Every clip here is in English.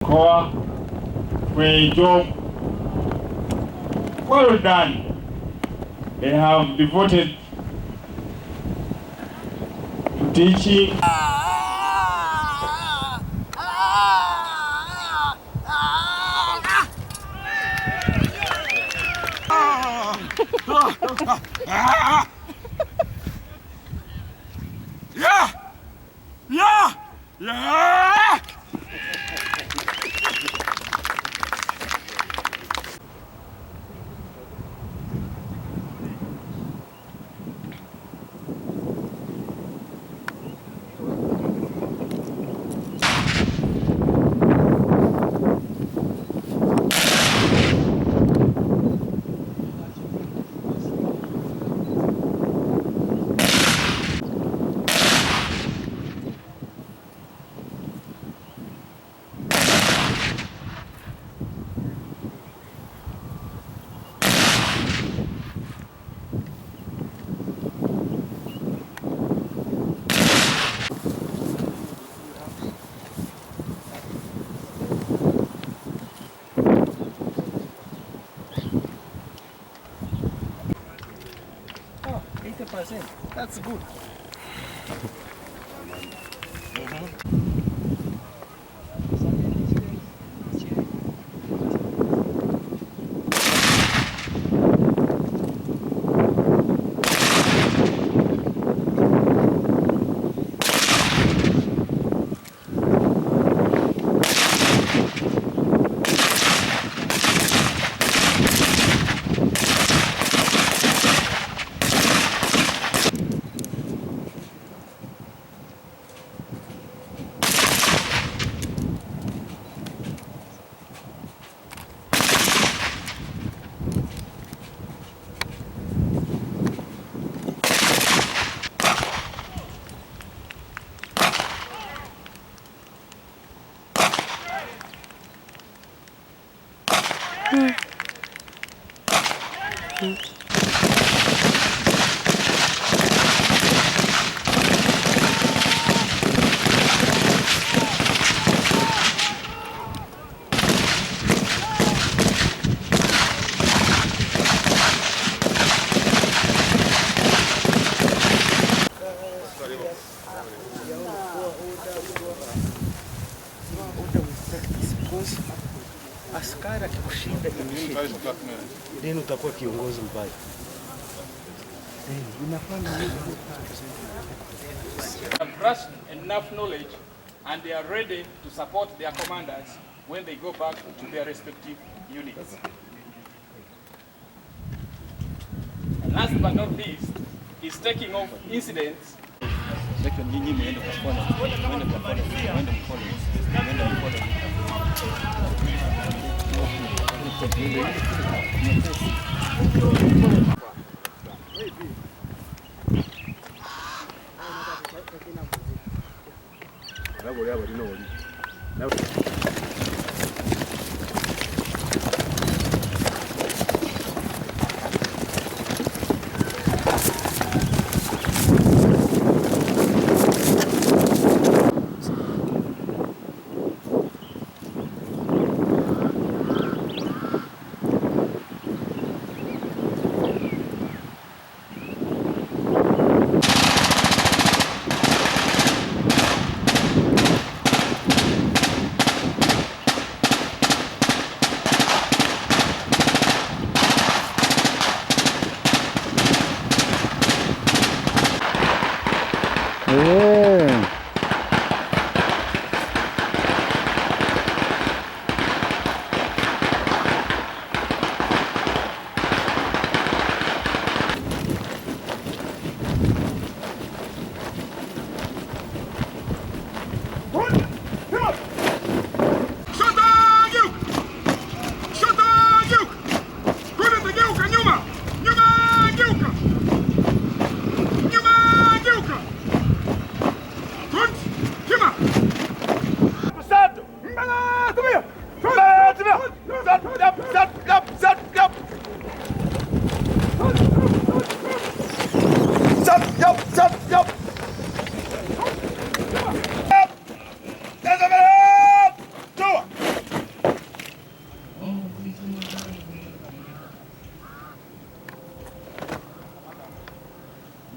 mkoa for a job well done. They have devoted to teaching. Oh, 80%. That's good. Askari akikushinda ndio utakuwa kiongozi mbaya. Have grasped enough knowledge and they are ready to support their commanders when they go back to their respective units. And last but not least is taking off incidents.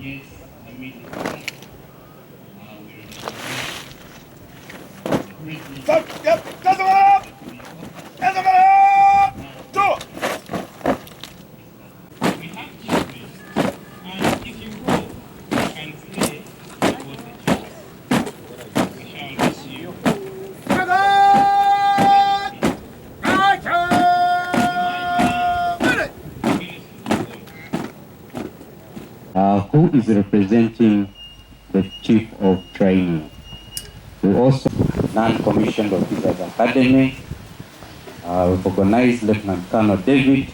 Yes, immediately. Stop! Yep! Doesn't up! Doesn't up! Two! We have children, and if you go, you can play with the children. We shall miss you. Who is representing the Chief of Training. We also non-commissioned officers academy. We recognize Lieutenant Colonel David,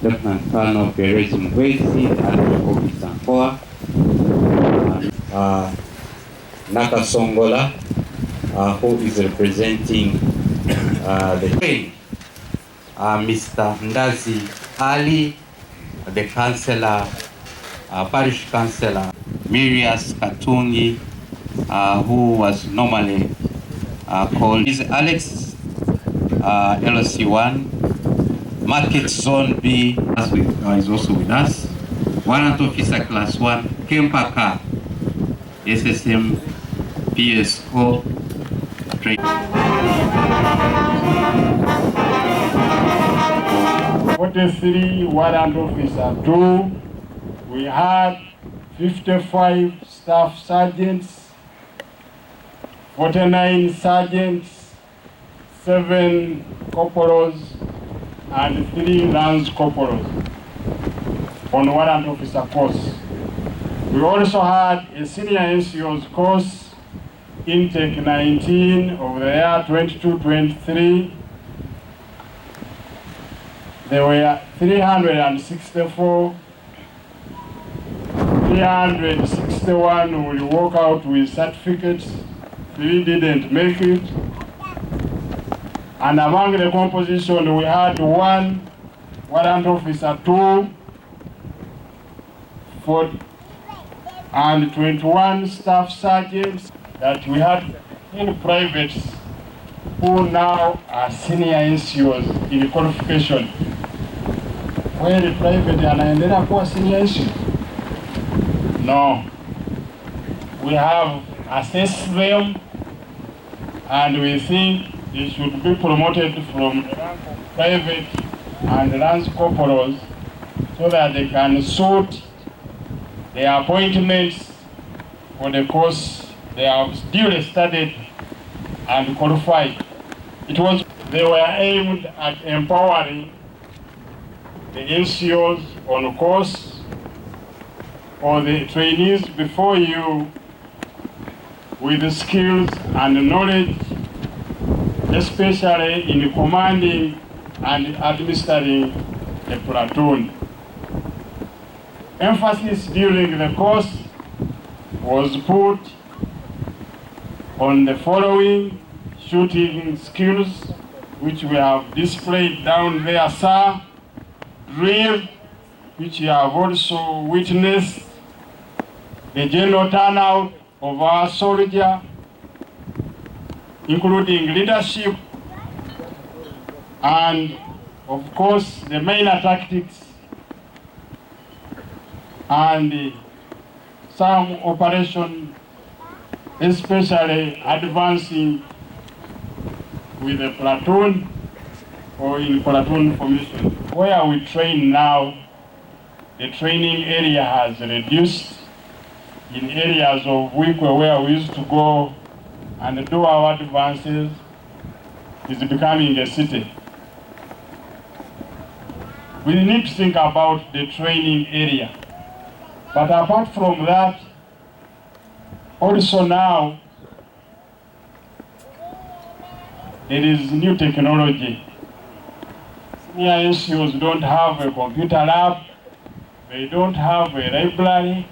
Lieutenant Colonel Perez Mwezi, and Officer Mpoa, Nakasongola, who is representing the train. Mr. Ndazi Ali, the councillor, parish councillor, Mirias Katungi, who was normally called is Alex, LC1, Market Zone B is also with us. Warrant Officer Class 1, Kempaka, SSM, PSO, Trade. 43 Warrant Officer 2. We had 55 staff sergeants, 49 sergeants, 7 corporals, and 3 lance corporals on Warrant Officer course. We also had a senior NCO's course, intake 19 of the year 22-23. There were 364. 361 will walk out with certificates, 3 didn't make it. And among the composition, we had 1 Warrant Officer 2, 4, and 21 staff sergeants that we had in privates who now are senior NCOs in qualification. Where the private anaendelea kuwa senior NCO? No. We have assessed them and we think they should be promoted from the rank of private and lance corporals so that they can suit their appointments for the course they have duly studied and qualified. They were aimed at empowering the NCOs on course or the trainees before you with the skills and knowledge, especially in commanding and administering a platoon. Emphasis during the course was put on the following shooting skills, which we have displayed down there, sir. Drill, which you have also witnessed, the general turnout of our soldier, including leadership, and of course the minor tactics and some operation, especially advancing with a platoon or in platoon formation. Where we train now, the training area has reduced. In areas of Wikwe where we used to go and do our advances, is becoming a city. We need to think about the training area. But apart from that, also now, there is new technology. Senior NCOs don't have a computer lab, they don't have a library,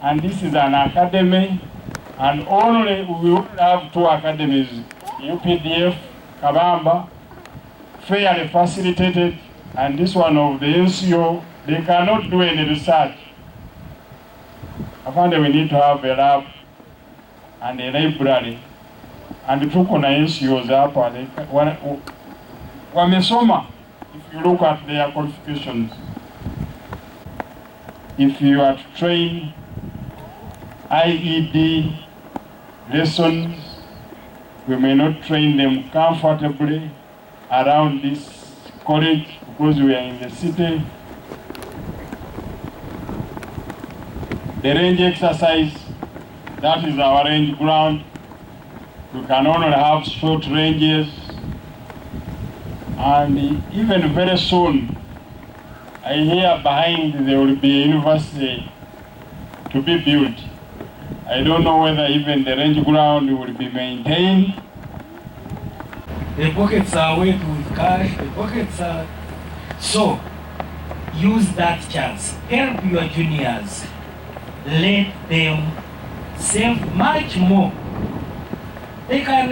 and this is an academy, and only we will have 2 academies, UPDF, Kabamba, fairly facilitated, and this one of the NCO, they cannot do any research. I found that we need to have a lab and a library, and tuko na NCOs hapa wamesoma. If you look at their qualifications, if you are to train IED lessons. We may not train them comfortably around this college because we are in the city. The range exercise, that is our range ground. We can only have short ranges. And even very soon, I hear behind there will be a university to be built. I don't know whether even the range ground will be maintained. The pockets are wet with cash, the pockets are... So, use that chance. Help your juniors. Let them save much more. They can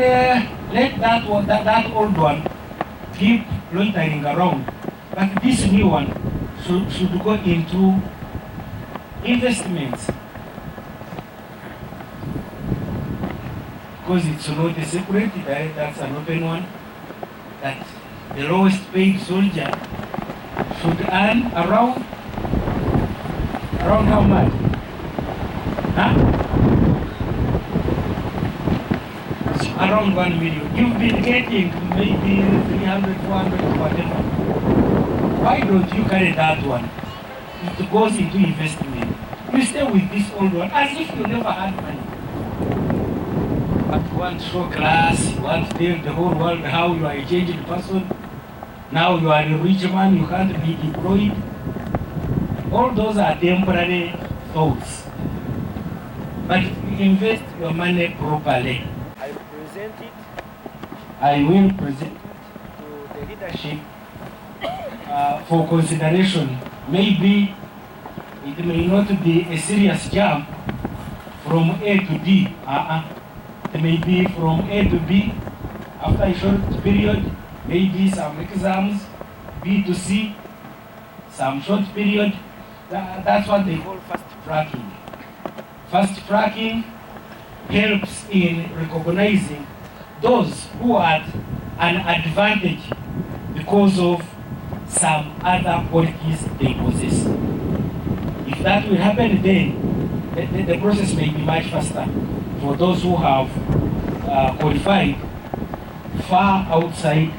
let that old one keep loitering around. But this new one should go into investments. Because it's not a separate, that's an open one. That the lowest paid soldier should earn around how much? Huh? Around 1 million. You've been getting maybe 300, 400, whatever. Why don't you carry that one? It goes into investment. You stay with this old one as if you never had money. But you want to show class, you want to tell the whole world how you are a changed person. Now you are a rich man, you can't be deployed. All those are temporary thoughts. But if you invest your money properly, I will present it to the leadership for consideration. Maybe it may not be a serious jump from A to D. It may be from A to B after a short period, maybe some exams, B to C, some short period. That's what they call fast tracking. Fast tracking helps in recognizing those who had an advantage because of some other qualities they possess. If that will happen, then the process may be much faster for those who have qualified far outside